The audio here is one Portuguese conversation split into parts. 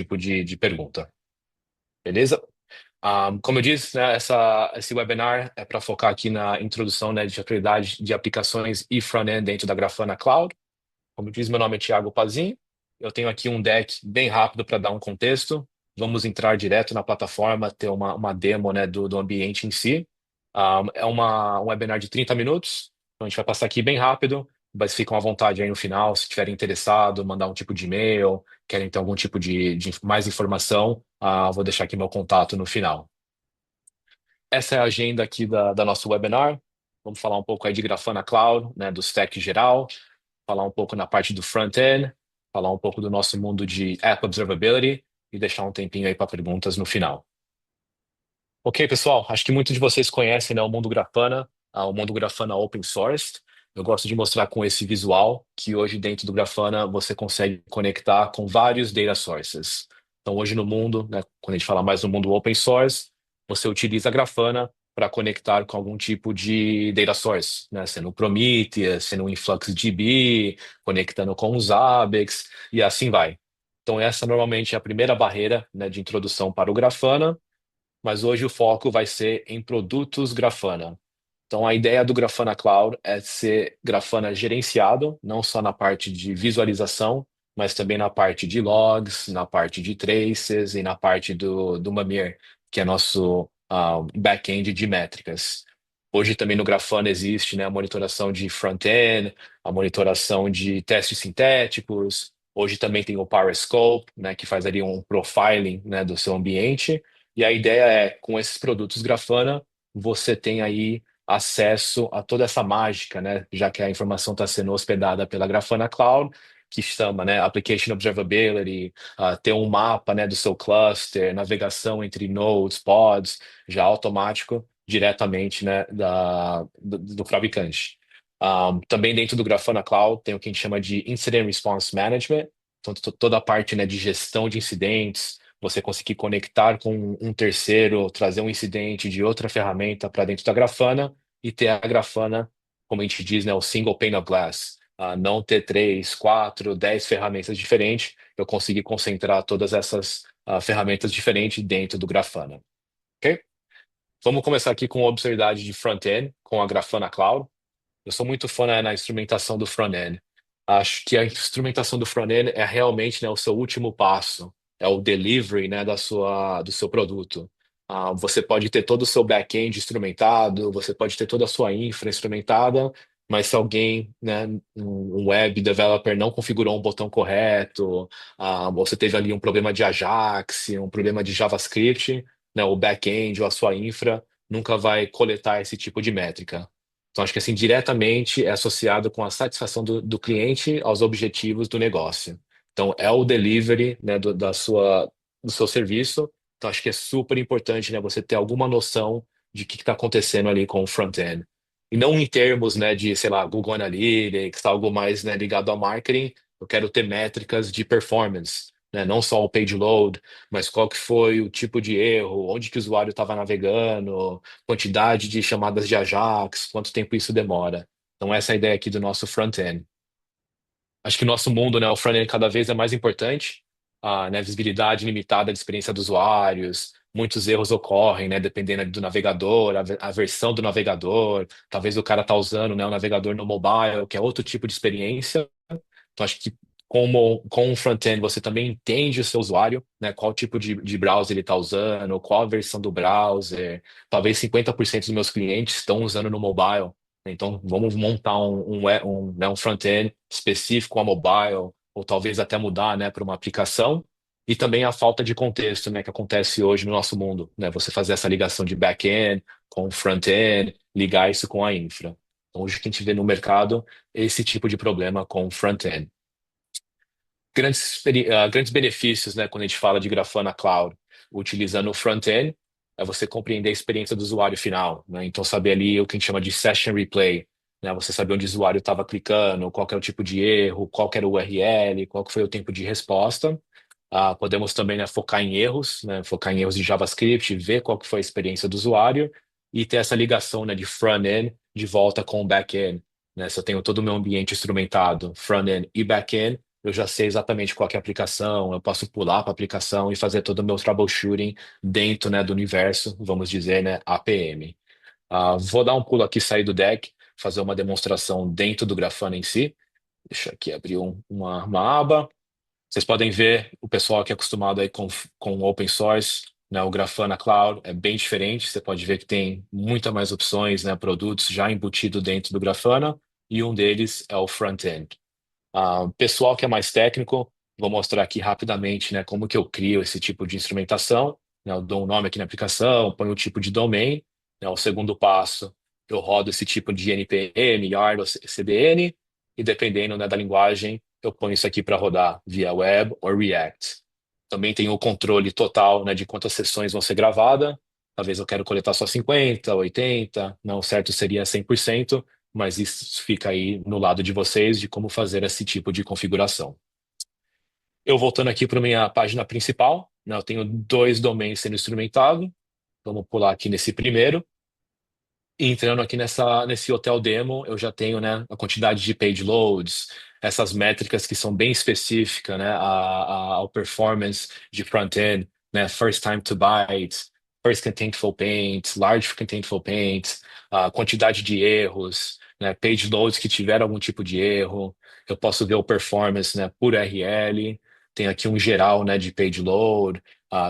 tipo de pergunta. Beleza? Como eu disse, né, esse webinar é para focar aqui na introdução, né, de atividade de aplicações e front-end dentro da Grafana Cloud. Como diz, meu nome é Thiago Pazin. Eu tenho aqui um deck bem rápido para dar um contexto. Vamos entrar direto na plataforma, ter uma demo, né, do ambiente em si. É um webinar de 30 minutos. Então a gente vai passar aqui bem rápido, mas ficam à vontade aí no final, se estiverem interessado, mandar um tipo de e-mail, querem ter algum tipo de mais informação, vou deixar aqui meu contato no final. Essa é a agenda aqui da nosso webinar. Vamos falar um pouco aí de Grafana Cloud, né, do stack geral, falar um pouco na parte do front-end, falar um pouco do nosso mundo de App Observability e deixar um tempinho aí para perguntas no final. Ok, pessoal, acho que muitos de vocês conhecem, né, o mundo Grafana, o mundo Grafana Open Source. Eu gosto de mostrar com esse visual que hoje dentro do Grafana você consegue conectar com vários data sources. Então hoje no mundo, né, quando a gente fala mais do mundo Open Source, você utiliza a Grafana para conectar com algum tipo de data source, né, sendo o Prometheus, sendo o InfluxDB, conectando com os Zabbix e assim vai. Então essa normalmente é a primeira barreira, né, de introdução para o Grafana, mas hoje o foco vai ser em produtos Grafana. Então, a ideia do Grafana Cloud é ser Grafana gerenciado, não só na parte de visualização, mas também na parte de logs, na parte de traces e na parte do Mimir, que é nosso back-end de métricas. Hoje também no Grafana existe, né, a monitoração de front-end, a monitoração de testes sintéticos. Hoje também tem o Periscope, né, que faz ali um profiling, né, do seu ambiente. E a ideia é, com esses produtos Grafana, você tem aí acesso a toda essa mágica, né? Já que a informação está sendo hospedada pela Grafana Cloud, que chama, né, Application Observability, ter um mapa, né, do seu cluster, navegação entre nodes, pods, já automático, diretamente, né, do fabricante. Também dentro do Grafana Cloud tem o que a gente chama de Incident Response Management, então toda a parte, né, de gestão de incidentes, você conseguir conectar com um terceiro, trazer um incidente de outra ferramenta para dentro da Grafana e ter a Grafana, como a gente diz, né, o single pane of glass. Não ter três, quatro, 10 ferramentas diferentes, eu conseguir concentrar todas essas ferramentas diferentes dentro do Grafana. Ok? Vamos começar aqui com a observabilidade de front-end, com a Grafana Cloud. Eu sou muito fã, né, na instrumentação do front-end. Acho que a instrumentação do front-end é realmente, né, o seu último passo, é o delivery, né, do seu produto. Você pode ter todo o seu back-end instrumentado, você pode ter toda a sua infra instrumentada, mas se alguém, né, um web developer não configurou um botão correto, você teve ali um problema de Ajax, um problema de JavaScript, né, o back-end ou a sua infra nunca vai coletar esse tipo de métrica. Então, acho que assim, diretamente é associado com a satisfação do cliente aos objetivos do negócio. Então, é o delivery, né, do seu serviço. Então, acho que é super importante, né, você ter alguma noção de o que está acontecendo ali com o front-end. E não em termos, né, de, sei lá, Google Analytics, algo mais, né, ligado ao marketing. Eu quero ter métricas de performance, né, não só o page load, mas qual que foi o tipo de erro, onde que o usuário estava navegando, quantidade de chamadas de Ajax, quanto tempo isso demora. Então, essa é a ideia aqui do nosso front-end. Acho que no nosso mundo, né, o front-end cada vez é mais importante, né, visibilidade limitada da experiência dos usuários, muitos erros ocorrem, né, dependendo ali do navegador, a versão do navegador, talvez o cara tá usando, né, o navegador no mobile, que é outro tipo de experiência. Então, acho que com o front-end você também entende o seu usuário, né? Qual tipo de browser ele está usando, qual a versão do browser. Talvez 50% dos meus clientes estão usando no mobile. Então, vamos montar né, um front-end específico a mobile, ou talvez até mudar, né, para uma aplicação. E também a falta de contexto, né, que acontece hoje no nosso mundo, né? Você fazer essa ligação de back-end com front-end, ligar isso com a infra. Então, hoje o que a gente vê no mercado é esse tipo de problema com o front-end. Grandes benefícios, né, quando a gente fala de Grafana Cloud, utilizando o front-end, é você compreender a experiência do usuário final, né? Então, saber ali o que a gente chama de session replay, né? Você saber onde o usuário estava clicando, qual que era o tipo de erro, qual que era o URL, qual que foi o tempo de resposta. Podemos também, né, focar em erros, né? Focar em erros de JavaScript, ver qual que foi a experiência do usuário e ter essa ligação, né, de front-end de volta com o back-end, né? Se eu tenho todo o meu ambiente instrumentado, front-end e back-end, eu já sei exatamente qual que é a aplicação, eu posso pular para a aplicação e fazer todo o meu troubleshooting dentro, né, do universo, vamos dizer, né, APM. Vou dar um pulo aqui, sair do deck, fazer uma demonstração dentro do Grafana em si. Deixa eu aqui abrir uma aba. Vocês podem ver o pessoal que é acostumado aí com open source, né, o Grafana Cloud é bem diferente. Você pode ver que tem muita mais opções, né, produtos já embutidos dentro do Grafana, e um deles é o front-end. Pessoal que é mais técnico, vou mostrar aqui rapidamente, né, como que eu crio esse tipo de instrumentação. Né, eu dou um nome aqui na aplicação, ponho o tipo de domain. Né, o segundo passo, eu rodo esse tipo de NPM, YARN ou CDN, e dependendo, né, da linguagem, eu ponho isso aqui para rodar via web ou React. Também tenho o controle total, né, de quantas sessões vão ser gravadas. Talvez eu quero coletar só 50, 80, não, o certo seria 100%, mas isso fica aí no lado de vocês de como fazer esse tipo de configuração. Eu voltando aqui para minha página principal, né, eu tenho dois domains sendo instrumentados. Vamos pular aqui nesse primeiro. E entrando aqui nesse hotel demo, eu já tenho, né, a quantidade de page loads, essas métricas que são bem específicas, né, ao performance de front-end, né, first time to byte, first contentful paint, large contentful paint, a quantidade de erros, né, page loads que tiveram algum tipo de erro. Eu posso ver o performance, né, por URL. Tem aqui um geral, né, de page load,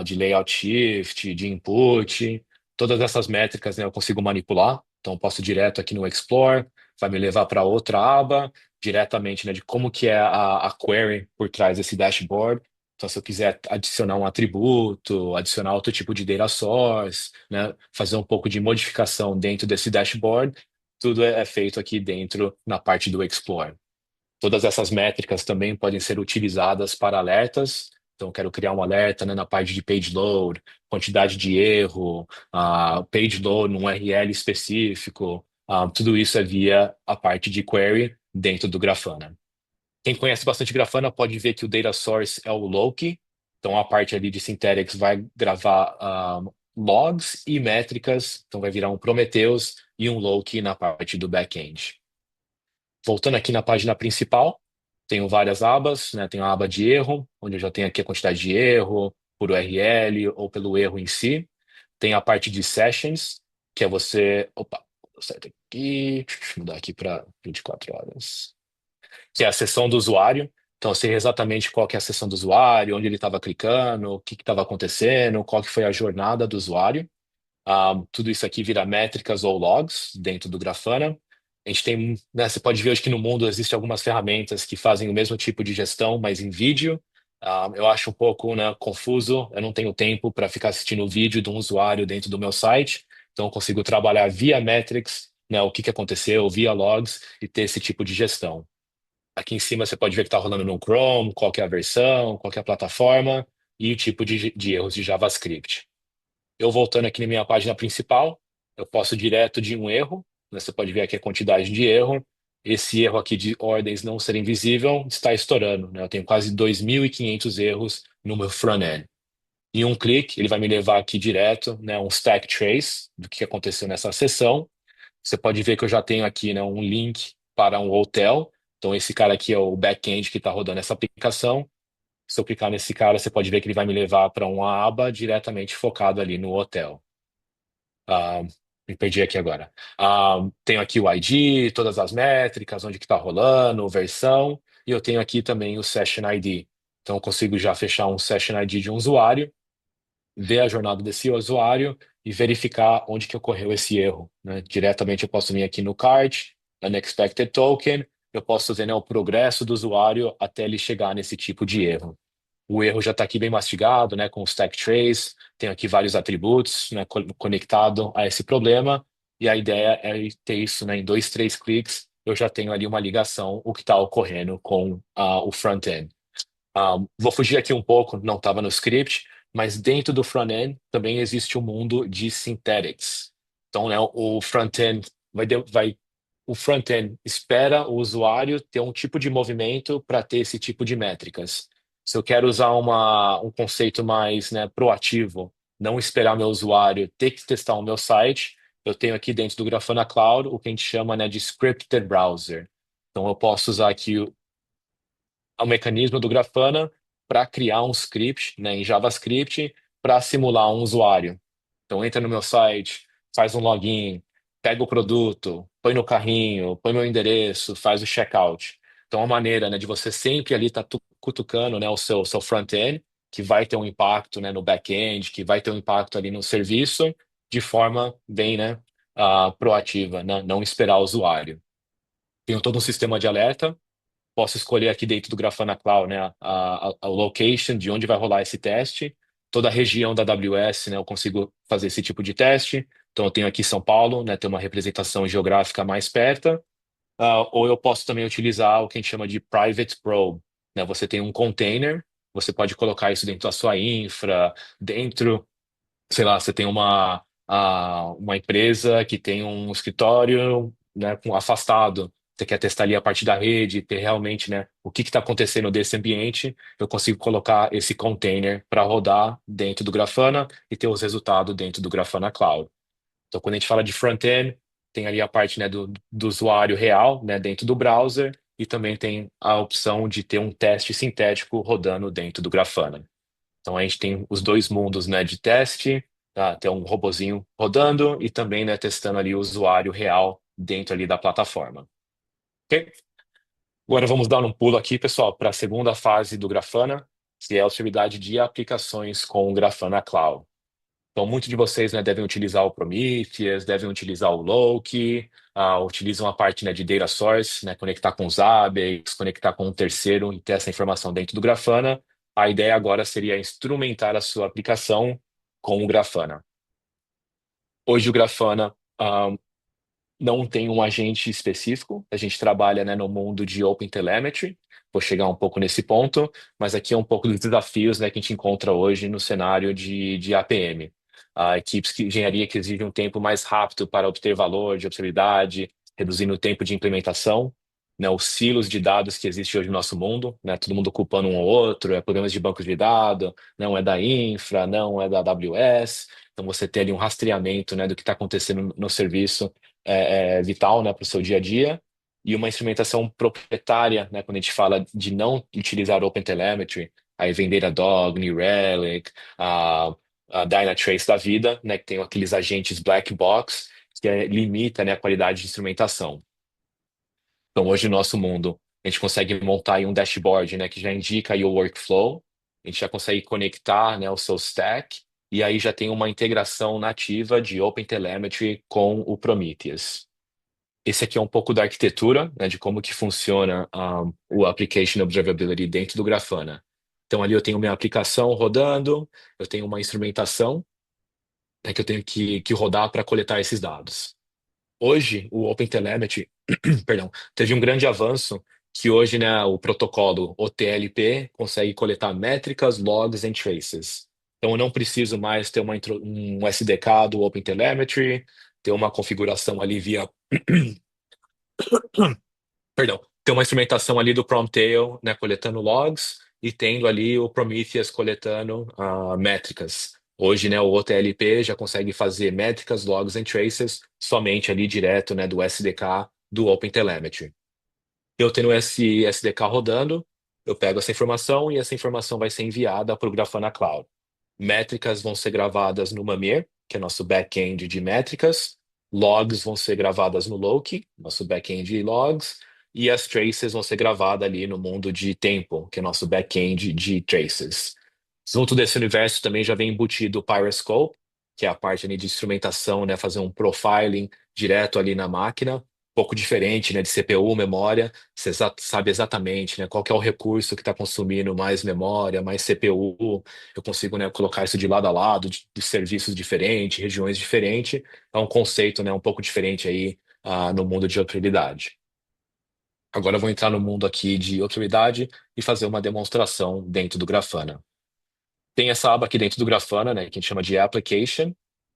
de layout shift, de input. Todas essas métricas, né, eu consigo manipular. Então, eu posso ir direto aqui no Explore, vai me levar para outra aba, diretamente, né, de como que é a query por trás desse dashboard. Então, se eu quiser adicionar um atributo, adicionar outro tipo de data source, né, fazer um pouco de modificação dentro desse dashboard, tudo é feito aqui dentro na parte do Explore. Todas essas métricas também podem ser utilizadas para alertas. Então, eu quero criar um alerta, né, na parte de page load, quantidade de erro, page load num URL específico. Tudo isso é via a parte de query dentro do Grafana. Quem conhece bastante Grafana pode ver que o data source é o Loki. Então, a parte ali de Synthetics vai gravar logs e métricas. Então, vai virar um Prometheus e um Loki na parte do back-end. Voltando aqui na página principal, tenho várias abas, né? Tenho a aba de erro, onde eu já tenho aqui a quantidade de erro, por URL ou pelo erro em si. Tem a parte de sessions, que é você. Opa, deu certo aqui. Deixa eu mudar aqui para 24 horas. Que é a sessão do usuário. Então, eu sei exatamente qual que é a sessão do usuário, onde ele estava clicando, o que estava acontecendo, qual que foi a jornada do usuário. Tudo isso aqui vira métricas ou logs dentro do Grafana. A gente tem, né, você pode ver hoje que no mundo existem algumas ferramentas que fazem o mesmo tipo de gestão, mas em vídeo. Eu acho um pouco, né, confuso. Eu não tenho tempo para ficar assistindo o vídeo de um usuário dentro do meu site. Então, eu consigo trabalhar via metrics, né, o que que aconteceu, via logs e ter esse tipo de gestão. Aqui em cima você pode ver que está rolando no Chrome, qual que é a versão, qual que é a plataforma e o tipo de erros de JavaScript. Eu voltando aqui na minha página principal, eu posso direto de um erro, né? Você pode ver aqui a quantidade de erro. Esse erro aqui de ordens não ser invisível está estourando, né? Eu tenho quase 2.500 erros no meu front-end. Em um clique, ele vai me levar aqui direto, né, um stack trace do que aconteceu nessa sessão. Você pode ver que eu já tenho aqui, né, um link para um hotel. Então, esse cara aqui é o back-end que está rodando essa aplicação. Se eu clicar nesse cara, você pode ver que ele vai me levar para uma aba diretamente focado ali no hotel. Ah, Me perdi aqui agora. Tenho aqui o ID, todas as métricas, onde que está rolando, versão, e eu tenho aqui também o Session ID. Então, eu consigo já fechar um Session ID de um usuário, ver a jornada desse usuário e verificar onde que ocorreu esse erro, né? Diretamente eu posso vir aqui no cart, unexpected token, eu posso ver, né, o progresso do usuário até ele chegar nesse tipo de erro. O erro já está aqui bem mastigado, né, com o stack trace, tem aqui vários atributos, né, conectado a esse problema, e a ideia é ter isso, né, em dois, três cliques, eu já tenho ali uma ligação, o que está ocorrendo com o front-end. Vou fugir aqui um pouco, não estava no script, mas dentro do front-end também existe um mundo de synthetics. Então, né, o front-end o front-end espera o usuário ter um tipo de movimento para ter esse tipo de métricas. Se eu quero usar um conceito mais, né, proativo, não esperar meu usuário ter que testar o meu site, eu tenho aqui dentro do Grafana Cloud o que a gente chama, né, de scripted browser. Então, eu posso usar aqui o mecanismo do Grafana para criar um script, né, em JavaScript para simular um usuário. Então entra no meu site, faz um login, pega o produto, põe no carrinho, põe meu endereço, faz o checkout. Então, é uma maneira, né, de você sempre ali estar cutucando, né, o seu front-end, que vai ter um impacto, né, no back-end, que vai ter um impacto ali no serviço, de forma bem, né, proativa, né, não esperar o usuário. Tenho todo um sistema de alerta. Posso escolher aqui dentro do Grafana Cloud, né, a location de onde vai rolar esse teste. Toda a região da AWS, né, eu consigo fazer esse tipo de teste. Então, eu tenho aqui São Paulo, né, ter uma representação geográfica mais perto. Ou eu posso também utilizar o que a gente chama de Private Probe, né? Você tem um container, você pode colocar isso dentro da sua infra, dentro, sei lá, você tem uma empresa que tem um escritório, né, afastado. Você quer testar ali a parte da rede, ter realmente, né, o que está acontecendo desse ambiente. Eu consigo colocar esse container para rodar dentro do Grafana e ter os resultados dentro do Grafana Cloud. Então, quando a gente fala de front-end, tem ali a parte, né, do usuário real, né, dentro do browser, e também tem a opção de ter um teste sintético rodando dentro do Grafana. Então a gente tem os dois mundos, né, de teste, tá? Tem um robozinho rodando e também, né, testando ali o usuário real dentro ali da plataforma. Ok? Agora vamos dar um pulo aqui, pessoal, para a segunda fase do Grafana, que é a usabilidade de aplicações com o Grafana Cloud. Então, muitos de vocês, né, devem utilizar o Prometheus, devem utilizar o Loki, utilizam a parte, né, de data source, né, conectar com os ABAs, conectar com um terceiro e ter essa informação dentro do Grafana. A ideia agora seria instrumentar a sua aplicação com o Grafana. Hoje o Grafana não tem um agente específico. A gente trabalha, né, no mundo de OpenTelemetry. Vou chegar um pouco nesse ponto, mas aqui é um pouco dos desafios, né, que a gente encontra hoje no cenário de APM. Equipes de engenharia que exigem um tempo mais rápido para obter valor de observabilidade, reduzindo o tempo de implementação, né, os silos de dados que existem hoje no nosso mundo, né, todo mundo culpando um ao outro, é problemas de bancos de dados, não é da infra, não é da AWS. Então você tem ali um rastreamento, né, do que está acontecendo no serviço vital, né, para o seu dia a dia, e uma instrumentação proprietária, né, quando a gente fala de não utilizar OpenTelemetry, aí vem Datadog, New Relic, a Dynatrace da vida, né, que tem aqueles agentes black box, que limita, né, a qualidade de instrumentação. Então, hoje no nosso mundo, a gente consegue montar aí um dashboard, né, que já indica aí o workflow, a gente já consegue conectar, né, o seu stack, e aí já tem uma integração nativa de OpenTelemetry com o Prometheus. Esse aqui é um pouco da arquitetura, né, de como que funciona o Application Observability dentro do Grafana. Então, ali eu tenho minha aplicação rodando, eu tenho uma instrumentação, né, que eu tenho que rodar para coletar esses dados. Hoje, o OpenTelemetry, perdão, teve um grande avanço que hoje, né, o protocolo OTLP consegue coletar métricas, logs e traces. Então, eu não preciso mais ter um SDK do OpenTelemetry, ter uma configuração ali via perdão, tem uma instrumentação ali do Promptail, né, coletando logs e tendo ali o Prometheus coletando métricas. Hoje, né, o OTLP já consegue fazer métricas, logs e traces somente ali direto, né, do SDK do OpenTelemetry. Eu tendo esse SDK rodando, eu pego essa informação e essa informação vai ser enviada para o Grafana Cloud. Métricas vão ser gravadas no Mamir, que é nosso back-end de métricas. Logs vão ser gravadas no Loki, nosso back-end de logs. E as traces vão ser gravadas ali no mundo de Tempo, que é nosso back-end de traces. Junto desse universo também já vem embutido o Pyroscope, que é a parte ali de instrumentação, né, fazer um profiling direto ali na máquina, um pouco diferente, né, de CPU, memória. Você sabe exatamente, né, qual que é o recurso que está consumindo mais memória, mais CPU. Eu consigo, né, colocar isso de lado a lado, de serviços diferentes, regiões diferentes. É um conceito, né, um pouco diferente aí, no mundo de observabilidade. Agora eu vou entrar no mundo aqui de observabilidade e fazer uma demonstração dentro do Grafana. Tem essa aba aqui dentro do Grafana, né, que a gente chama de Application.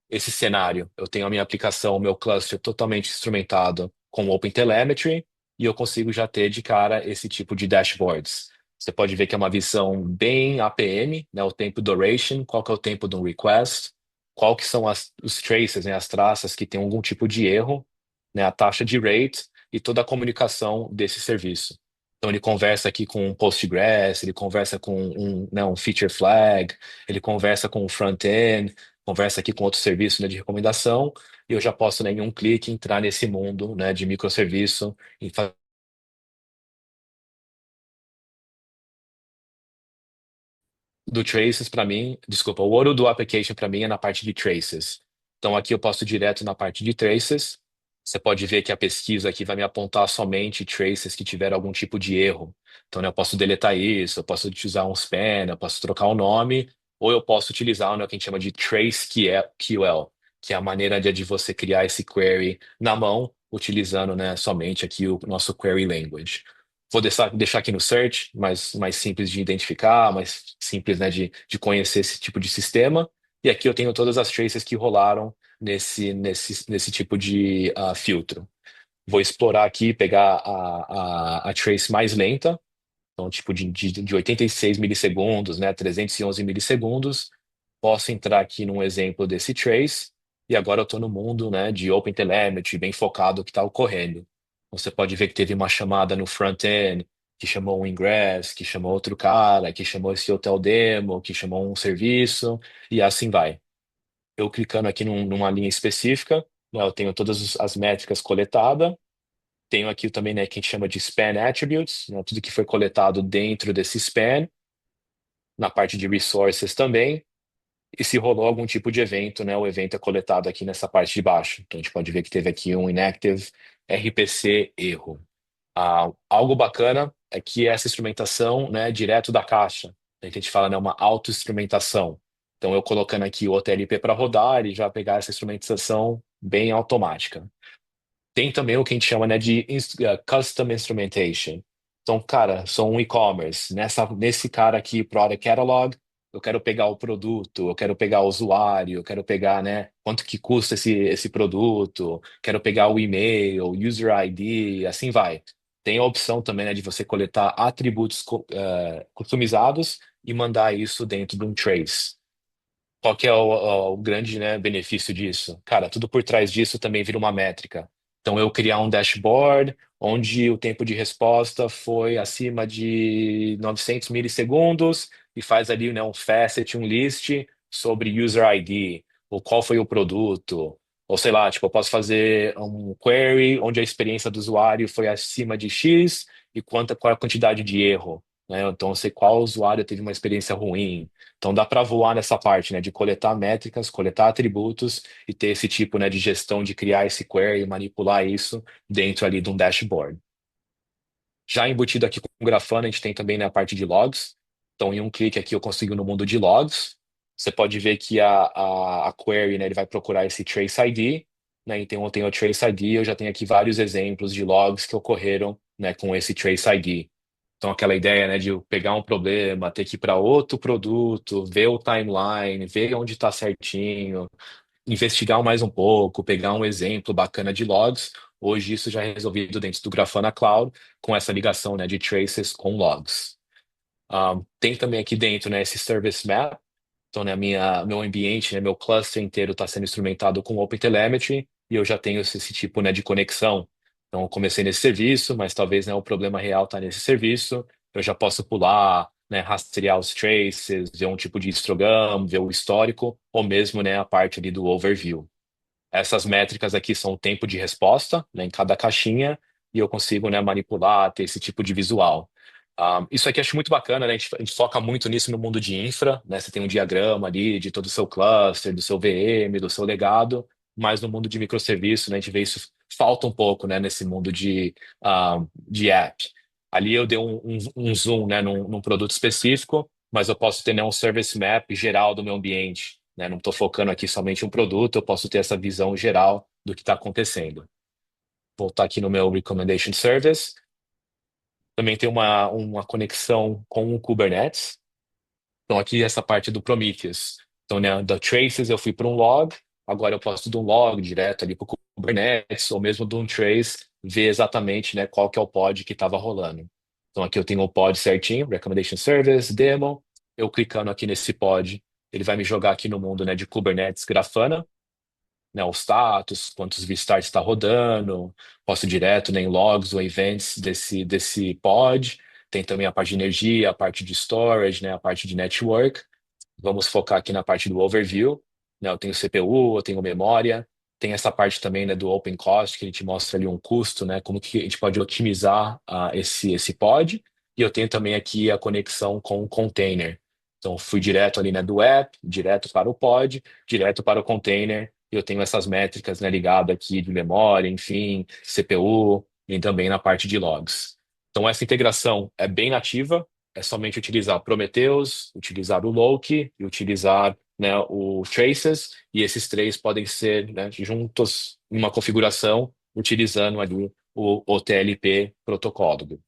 Esse cenário, eu tenho a minha aplicação, o meu cluster totalmente instrumentado com OpenTelemetry e eu consigo já ter de cara esse tipo de dashboards. Você pode ver que é uma visão bem APM, né, o tempo duration, qual que é o tempo de um request, qual que são os traces, né, as traças que tem algum tipo de erro, né, a taxa de rate e toda a comunicação desse serviço. Então ele conversa aqui com um Postgres, ele conversa com né, um feature flag, ele conversa com o front-end, conversa aqui com outro serviço, né, de recomendação, e eu já posso, né, em um clique entrar nesse mundo, né, de microserviço e do traces para mim, desculpa, o ouro do application para mim é na parte de traces. Então aqui eu posso ir direto na parte de traces. Você pode ver que a pesquisa aqui vai me apontar somente traces que tiveram algum tipo de erro. Então, né, eu posso deletar isso, eu posso utilizar um span, eu posso trocar o nome, ou eu posso utilizar, né, o que a gente chama de TraceQL, que é a maneira de você criar esse query na mão, utilizando, né, somente aqui o nosso query language. Vou deixar aqui no search, mais simples de identificar, mais simples, né, de conhecer esse tipo de sistema. E aqui eu tenho todas as traces que rolaram nesse tipo de filtro. Vou explorar aqui, pegar a trace mais lenta, então tipo de 86 milissegundos, né, 311 milissegundos. Posso entrar aqui num exemplo desse trace, e agora eu estou no mundo, né, de OpenTelemetry, bem focado o que está ocorrendo. Você pode ver que teve uma chamada no front-end, que chamou um ingress, que chamou outro cara, que chamou esse hotel demo, que chamou um serviço, e assim vai. Eu clicando aqui numa linha específica, né, eu tenho todas as métricas coletadas, tenho aqui também, né, que a gente chama de span attributes, né, tudo que foi coletado dentro desse span, na parte de resources também, e se rolou algum tipo de evento, né? O evento é coletado aqui nessa parte de baixo. Então a gente pode ver que teve aqui um inactive RPC erro. Algo bacana é que essa instrumentação, né, é direto da caixa. A gente fala, né, uma auto-instrumentação. Então eu colocando aqui o OTLP para rodar, ele já vai pegar essa instrumentação bem automática. Tem também o que a gente chama, né, de custom instrumentation. Então, cara, sou um e-commerce. Nesse cara aqui, Product Catalog, eu quero pegar o produto, eu quero pegar o usuário, eu quero pegar, né, quanto que custa esse produto, quero pegar o e-mail, user ID, assim vai. Tem a opção também, né, de você coletar atributos customizados e mandar isso dentro de um trace. Qual que é o grande, né, benefício disso? Cara, tudo por trás disso também vira uma métrica. Então, eu criar um dashboard onde o tempo de resposta foi acima de 900 milissegundos e faz ali, né, um facet, um list sobre user ID, ou qual foi o produto, ou sei lá, tipo, eu posso fazer um query onde a experiência do usuário foi acima de X e qual é a quantidade de erro, né? Então, eu sei qual usuário teve uma experiência ruim. Então dá para voar nessa parte, né, de coletar métricas, coletar atributos e ter esse tipo, né, de gestão de criar esse query e manipular isso dentro ali de um dashboard. Já embutido aqui com o Grafana, a gente tem também, né, a parte de logs. Então, em um clique aqui eu consigo no mundo de logs. Você pode ver que a query, né, ele vai procurar esse Trace ID, né, então eu tenho o Trace ID, eu já tenho aqui vários exemplos de logs que ocorreram, né, com esse Trace ID. Então, aquela ideia, né, de eu pegar um problema, ter que ir para outro produto, ver o timeline, ver onde está certinho, investigar mais um pouco, pegar um exemplo bacana de logs. Hoje isso já é resolvido dentro do Grafana Cloud com essa ligação, né, de traces com logs. Tem também aqui dentro, né, esse Service Map. Então, né, meu ambiente, né, meu cluster inteiro está sendo instrumentado com OpenTelemetry e eu já tenho esse tipo, né, de conexão. Então, eu comecei nesse serviço, mas talvez, né, o problema real está nesse serviço. Eu já posso pular, né, rastrear os traces, ver um tipo de histogram, ver o histórico, ou mesmo, né, a parte ali do overview. Essas métricas aqui são o tempo de resposta, né, em cada caixinha, e eu consigo, né, manipular, ter esse tipo de visual. Isso aqui eu acho muito bacana, né? A gente foca muito nisso no mundo de infra, né? Você tem um diagrama ali de todo o seu cluster, do seu VM, do seu legado, mas no mundo de microserviço, né, a gente vê isso falta um pouco, né, nesse mundo de app. Ali eu dei um zoom, né, num produto específico, mas eu posso ter, né, um service map geral do meu ambiente, né? Não estou focando aqui somente em um produto, eu posso ter essa visão geral do que está acontecendo. Voltar aqui no meu recommendation service. Também tem uma conexão com o Kubernetes. Então, aqui essa parte do Prometheus. Então, né, da Traces eu fui para um log, agora eu posso de um log direto ali para o Kubernetes, ou mesmo de um trace, ver exatamente, né, qual que é o pod que estava rolando. Então, aqui eu tenho o pod certinho, Recommendation Service, Demo. Eu clicando aqui nesse pod, ele vai me jogar aqui no mundo, né, de Kubernetes Grafana. né, o status, quantos restarts está rodando, posso ir direto, né, em logs ou events desse pod. Tem também a parte de energia, a parte de storage, né, a parte de network. Vamos focar aqui na parte do overview, né? Eu tenho CPU, eu tenho memória, tem essa parte também, né, do open cost, que a gente mostra ali um custo, né, como que a gente pode otimizar esse pod. E eu tenho também aqui a conexão com o container. Então, fui direto ali, né, do app, direto para o pod, direto para o container. E eu tenho essas métricas, né, ligadas aqui de memória, enfim, CPU e também na parte de logs. Então, essa integração é bem nativa, é somente utilizar Prometheus, utilizar o Loki e utilizar, né, o Traces, e esses três podem ser, né, juntos em uma configuração utilizando ali o TLP protocolo.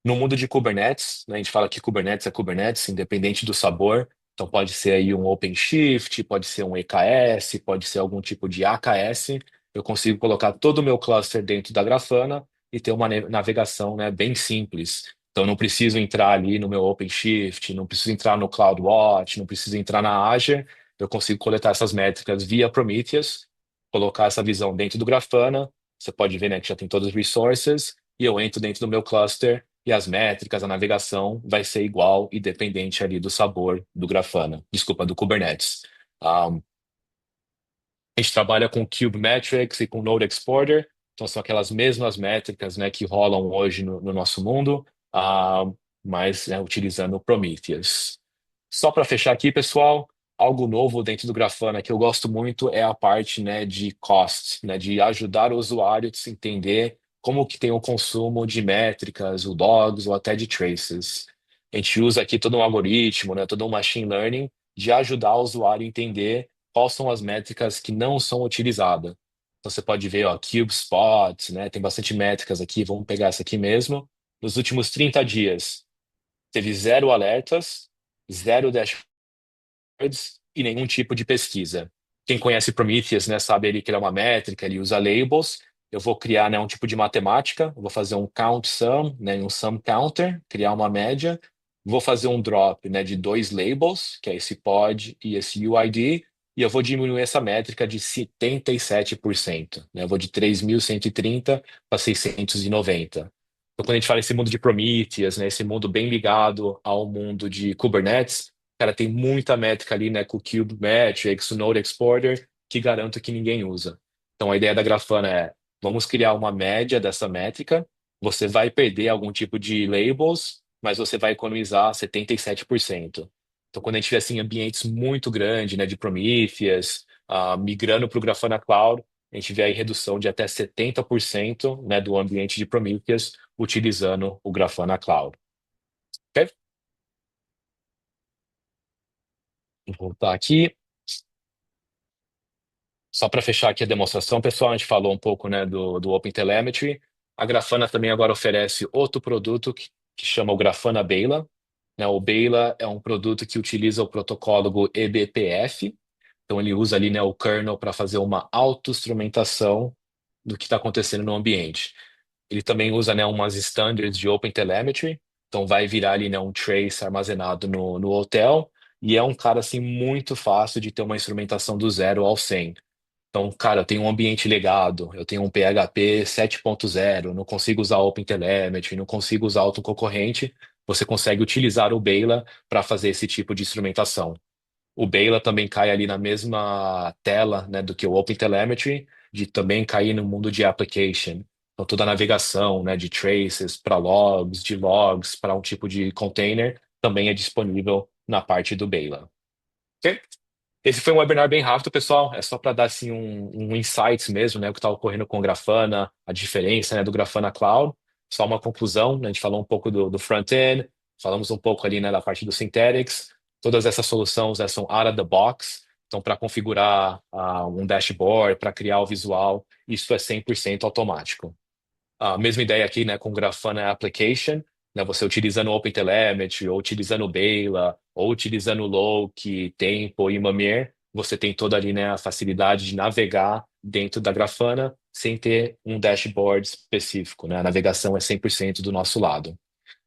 No mundo de Kubernetes, né, a gente fala que Kubernetes é Kubernetes, independente do sabor. Então pode ser aí um OpenShift, pode ser um EKS, pode ser algum tipo de AKS. Eu consigo colocar todo o meu cluster dentro da Grafana e ter uma navegação, né, bem simples. Então não preciso entrar ali no meu OpenShift, não preciso entrar no CloudWatch, não preciso entrar na Azure. Eu consigo coletar essas métricas via Prometheus, colocar essa visão dentro do Grafana. Você pode ver, né, que já tem todos os resources e eu entro dentro do meu cluster e as métricas, a navegação vai ser igual e dependente ali do sabor do Grafana, desculpa, do Kubernetes. A gente trabalha com Cube Metrics e com Node Exporter, então são aquelas mesmas métricas, né, que rolam hoje no nosso mundo, mas né, utilizando o Prometheus. Só para fechar aqui, pessoal, algo novo dentro do Grafana que eu gosto muito é a parte, né, de cost, né, de ajudar o usuário a se entender como que tem o consumo de métricas, o logs ou até de traces. A gente usa aqui todo um algoritmo, né, todo um machine learning de ajudar o usuário a entender quais são as métricas que não são utilizadas. Então você pode ver, ó, CubeSpot, né, tem bastante métricas aqui, vamos pegar essa aqui mesmo. Nos últimos 30 dias, teve zero alertas, zero dashboards e nenhum tipo de pesquisa. Quem conhece Prometheus, né, sabe ele que ele é uma métrica, ele usa labels. Eu vou criar, né, um tipo de matemática, eu vou fazer um count sum, né, um sum counter, criar uma média. Vou fazer um drop, né, de dois labels, que é esse pod e esse UID, e eu vou diminuir essa métrica de 77%, né? Eu vou de 3.130 para 690. Então, quando a gente fala esse mundo de Prometheus, né, esse mundo bem ligado ao mundo de Kubernetes, cara, tem muita métrica ali, né, com o Cube Metrics, o Node Exporter, que garanto que ninguém usa. Então, a ideia da Grafana é, vamos criar uma média dessa métrica, você vai perder algum tipo de labels, mas você vai economizar 77%. Então, quando a gente tiver, assim, ambientes muito grandes, né, de Prometheus, migrando para o Grafana Cloud, a gente vê aí redução de até 70%, né, do ambiente de Prometheus utilizando o Grafana Cloud. Ok? Vou voltar aqui. Só para fechar aqui a demonstração, pessoal, a gente falou um pouco, né, do OpenTelemetry. A Grafana também agora oferece outro produto que chama o Grafana Bela. Né, o Bela é um produto que utiliza o protocolo eBPF. Então ele usa ali, né, o kernel para fazer uma auto-instrumentação do que está acontecendo no ambiente. Ele também usa, né, umas standards de OpenTelemetry. Então vai virar ali, né, um trace armazenado no hotel. E é um cara assim muito fácil de ter uma instrumentação do zero ao 100. Então, cara, eu tenho um ambiente legado, eu tenho um PHP 7.0, não consigo usar OpenTelemetry, não consigo usar autoconcorrente. Você consegue utilizar o Bela para fazer esse tipo de instrumentação. O Bela também cai ali na mesma tela, né, do que o OpenTelemetry, de também cair no mundo de application. Então, toda a navegação, né, de traces para logs, de logs para um tipo de container, também é disponível na parte do Bela. Ok? Esse foi um webinar bem rápido, pessoal. É só para dar assim um insights mesmo, né, o que está ocorrendo com o Grafana, a diferença, né, do Grafana Cloud. Só uma conclusão, né, a gente falou um pouco do front-end, falamos um pouco ali, né, da parte do Synthetics. Todas essas soluções, são out of the box. Então, para configurar um dashboard, para criar o visual, isso é 100% automático. A mesma ideia aqui, né, com Grafana Application, né, você utilizando o OpenTelemetry, ou utilizando o Bela, ou utilizando o Loki, Tempo e Mamir, você tem toda ali, né, a facilidade de navegar dentro da Grafana sem ter um dashboard específico, né? A navegação é 100% do nosso lado.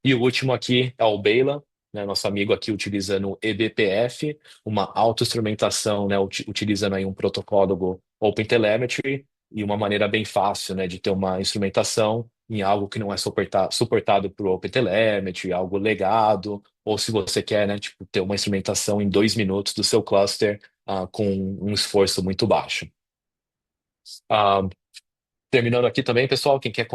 E o último aqui é o Bela. né, nosso amigo aqui utilizando o eBPF, uma autoinstrumentação, né, utilizando aí um protocolo OpenTelemetry e uma maneira bem fácil, né, de ter uma instrumentação em algo que não é suportado por OpenTelemetry, algo legado, ou se você quer, né, tipo, ter uma instrumentação em 2 minutos do seu cluster, com um esforço muito baixo. Ah, Terminando aqui também, pessoal, quem quer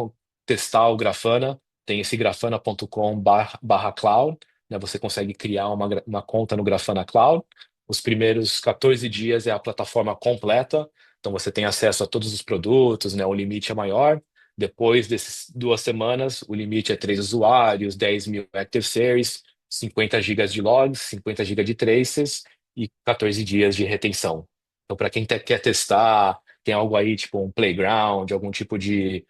testar o Grafana, tem esse grafana.com/cloud, né? Você consegue criar uma conta no Grafana Cloud. Os primeiros 14 dias é a plataforma completa, então você tem acesso a todos os produtos, né? O limite é maior. Depois dessas 2 semanas, o limite é 3 usuários, 10.000 Active Series, 50 gigas de logs, 50 gigas de traces e 14 dias de retenção. Então, para quem quer testar, tem algo aí, tipo um playground, algum tipo de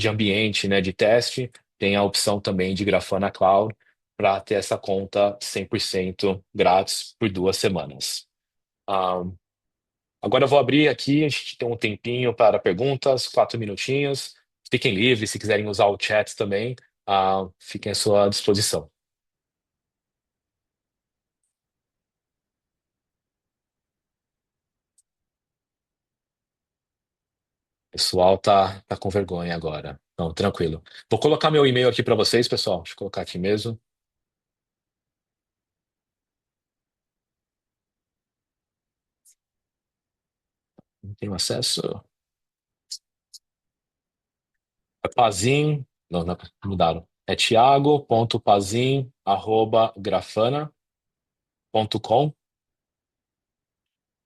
ambiente, né, de teste, tem a opção também de Grafana Cloud para ter essa conta 100% grátis por 2 semanas. Ah, Agora eu vou abrir aqui, a gente tem um tempinho para perguntas, 4 minutinhos. Fiquem livres, se quiserem usar o chat também, fiquem à sua disposição. O pessoal tá com vergonha agora. Não, tranquilo. Vou colocar meu e-mail aqui para vocês, pessoal. Deixa eu colocar aqui mesmo. Não tenho acesso. É Pazin, não, não, mudaram. É thiago.pazin@grafana.com.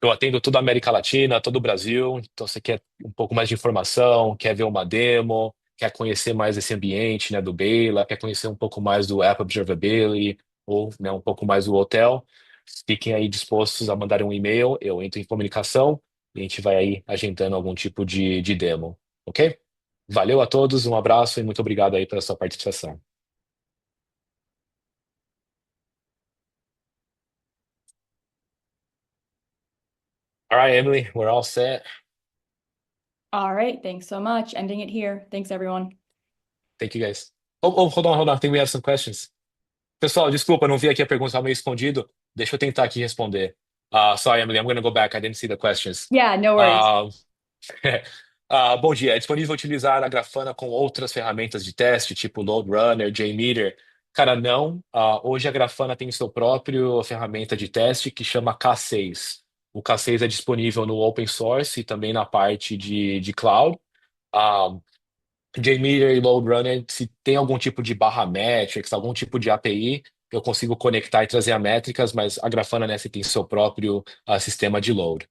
Eu atendo toda a América Latina, todo o Brasil. Então, você quer um pouco mais de informação, quer ver uma demo, quer conhecer mais esse ambiente, né, do Bela, quer conhecer um pouco mais do App Observability ou, né, um pouco mais do hotel, fiquem aí dispostos a mandar um e-mail. Eu entro em comunicação e a gente vai aí agendando algum tipo de demo, ok? Valeu a todos, um abraço e muito obrigado aí pela sua participação. All right, Emily, we're all set. All right, thanks so much. Ending it here. Thanks, everyone. Thank you, guys. Oh, hold on. I think we have some questions. Pessoal, desculpa, não vi aqui a pergunta, estava meio escondido. Deixa eu tentar aqui responder. Sorry, Emily, I'm going to go back. I didn't see the questions. Yeah, no worries. Uh, Bom dia. É disponível utilizar a Grafana com outras ferramentas de teste, tipo Load Runner, JMeter? Cara, não. Hoje a Grafana tem seu próprio ferramenta de teste que chama K6. O K6 é disponível no open source e também na parte de cloud. Ah, JMeter e Load Runner, se tem algum tipo de barra metrics, algum tipo de API, eu consigo conectar e trazer a métricas, mas a Grafana, né, você tem seu próprio sistema de load.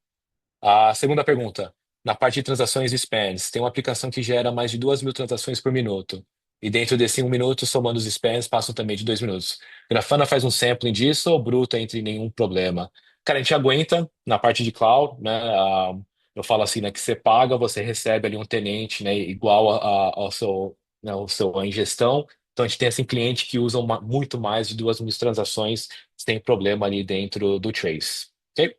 A segunda pergunta, na parte de transações e spans, tem uma aplicação que gera mais de 2.000 transações por minuto. E dentro desse 1 minuto, somando os spans, passam também de 2 minutos. Grafana faz um sampling disso ou bruta entre nenhum problema? Cara, a gente aguenta na parte de cloud, né? Eu falo assim, né? Que você paga, você recebe ali um tenente, né? Igual ao seu, né, ao seu a ingestão. Então a gente tem assim cliente que usam muito mais de 2.000 transações sem problema ali dentro do trace. Ok?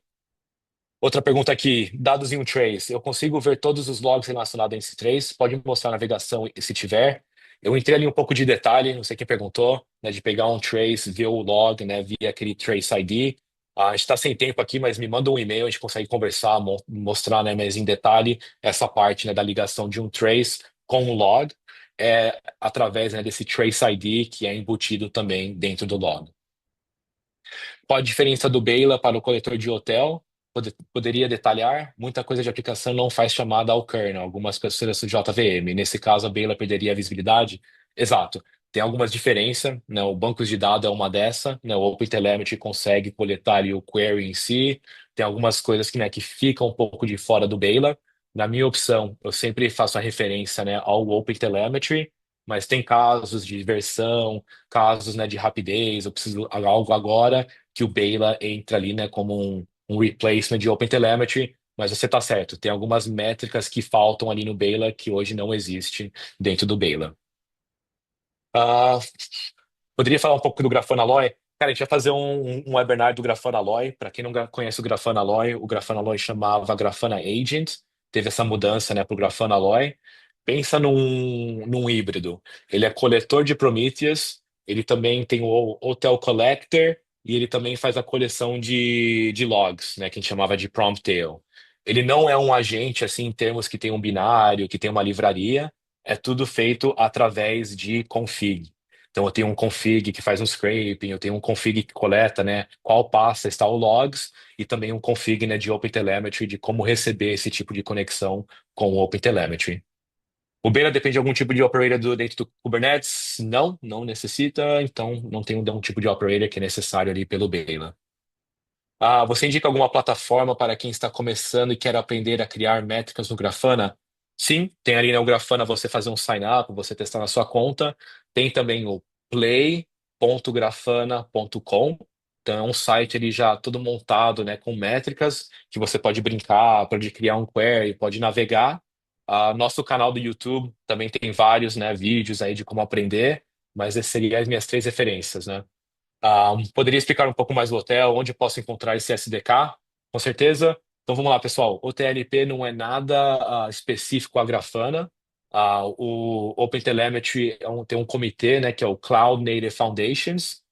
Outra pergunta aqui, dados em um trace, eu consigo ver todos os logs relacionados a esse trace? Pode mostrar a navegação se tiver. Eu entrei ali um pouco de detalhe, não sei quem perguntou, né, de pegar um trace, ver o log, né, via aquele trace ID. A gente está sem tempo aqui, mas me manda um e-mail, a gente consegue conversar, mostrar, né, mais em detalhe essa parte, né, da ligação de um trace com um log, através, né, desse trace ID que é embutido também dentro do log. Qual a diferença do Bela para o coletor de hotel? Poderia detalhar? Muita coisa de aplicação não faz chamada ao kernel, algumas pessoas do JVM. Nesse caso, a Bela perderia a visibilidade? Exato. Tem algumas diferenças, né? O banco de dados é uma dessa, né? O OpenTelemetry consegue coletar ali o query em si. Tem algumas coisas que, né, que ficam um pouco de fora do Bela. Na minha opção, eu sempre faço a referência, né, ao OpenTelemetry, mas tem casos de versão, casos, né, de rapidez, eu preciso de algo agora que o Bela entra ali, né, como um replacement de OpenTelemetry, mas você está certo, tem algumas métricas que faltam ali no Bela que hoje não existe dentro do Bela. Ah, Poderia falar um pouco do Grafana Alloy? Cara, a gente vai fazer um webinar do Grafana Alloy. Para quem não conhece o Grafana Alloy chamava Grafana Agent, teve essa mudança, né, para o Grafana Alloy. Pensa num híbrido. Ele é coletor de Prometheus, ele também tem o Hotel Collector e ele também faz a coleção de logs, né, que a gente chamava de Promptail. Ele não é um agente assim em termos que tem um binário, que tem uma livraria, é tudo feito através de config. Então eu tenho um config que faz um scraping, eu tenho um config que coleta, né, qual pasta está o logs e também um config, né, de OpenTelemetry de como receber esse tipo de conexão com o OpenTelemetry. O Bela depende de algum tipo de operator dentro do Kubernetes? Não, não necessita, então não tem um tipo de operator que é necessário ali pelo Bela. Você indica alguma plataforma para quem está começando e quer aprender a criar métricas no Grafana? Sim, tem ali no Grafana você fazer um sign up, você testar na sua conta. Tem também o play.grafana.com. Então é um site ali já todo montado, né, com métricas que você pode brincar, pode criar um query, pode navegar. Nosso canal do YouTube também tem vários, né, vídeos aí de como aprender, mas essas seriam as minhas três referências, né? Poderia explicar um pouco mais do hotel, onde eu posso encontrar esse SDK? Com certeza. Então vamos lá, pessoal. O TLP não é nada específico à Grafana. O OpenTelemetry tem um comitê, né, que é o Cloud Native Foundations.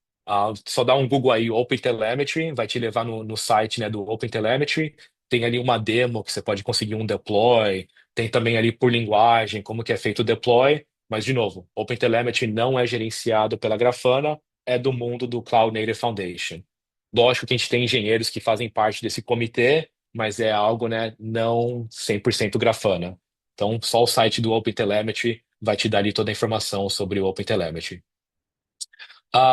Só dá um Google aí, OpenTelemetry, vai te levar no site, né, do OpenTelemetry. Tem ali uma demo que você pode conseguir um deploy. Tem também ali por linguagem, como que é feito o deploy. Mas, de novo, OpenTelemetry não é gerenciado pela Grafana, é do mundo do Cloud Native Foundation. Lógico que a gente tem engenheiros que fazem parte desse comitê, mas é algo, né, não 100% Grafana. Então, só o site do OpenTelemetry vai te dar ali toda a informação sobre o OpenTelemetry.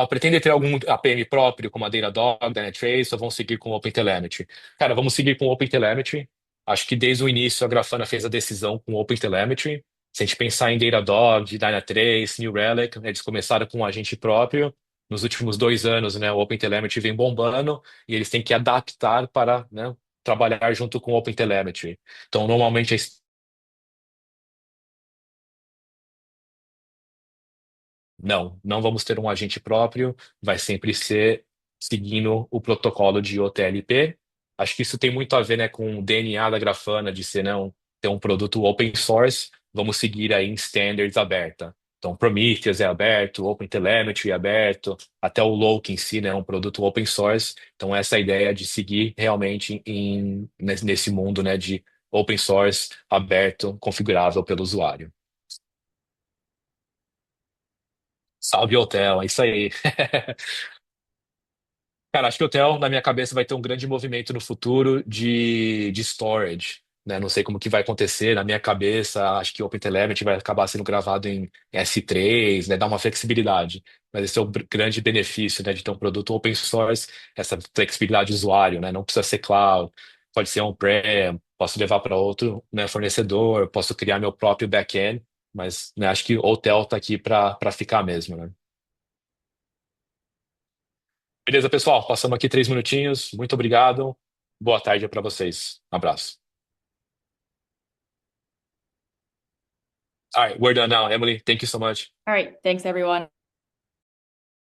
Pretende ter algum APM próprio, como a Datadog, Dynatrace, ou vão seguir com o OpenTelemetry? Cara, vamos seguir com o OpenTelemetry. Acho que desde o início a Grafana fez a decisão com o OpenTelemetry. Se a gente pensar em Datadog, Dynatrace, New Relic, eles começaram com um agente próprio. Nos últimos 2 anos, né, o OpenTelemetry vem bombando e eles têm que adaptar para, né, trabalhar junto com o OpenTelemetry. Então, normalmente, não vamos ter um agente próprio, vai sempre ser seguindo o protocolo de OTLP. Acho que isso tem muito a ver, né, com o DNA da Grafana, de ser não ter um produto open source, vamos seguir aí em standards aberta. Então, Prometheus é aberto, OpenTelemetry é aberto, até o Loki em si, né, é um produto open source. Então, essa é a ideia de seguir realmente nesse mundo, né, de open source aberto, configurável pelo usuário. Salve hotel, é isso aí. Cara, acho que o hotel, na minha cabeça, vai ter um grande movimento no futuro de storage, né? Não sei como que vai acontecer. Na minha cabeça, acho que o OpenTelemetry vai acabar sendo gravado em S3, né? Dá uma flexibilidade. Mas esse é o grande benefício, né, de ter um produto open source, essa flexibilidade de usuário, né? Não precisa ser cloud, pode ser on-prem, posso levar para outro, né, fornecedor, posso criar meu próprio back-end, mas, né, acho que o hotel está aqui para ficar mesmo, né? Beleza, pessoal? Passamos aqui 3 minutinhos. Muito obrigado. Boa tarde para vocês. Um abraço. All right, we're done now. Emily, thank you so much. All right, thanks everyone.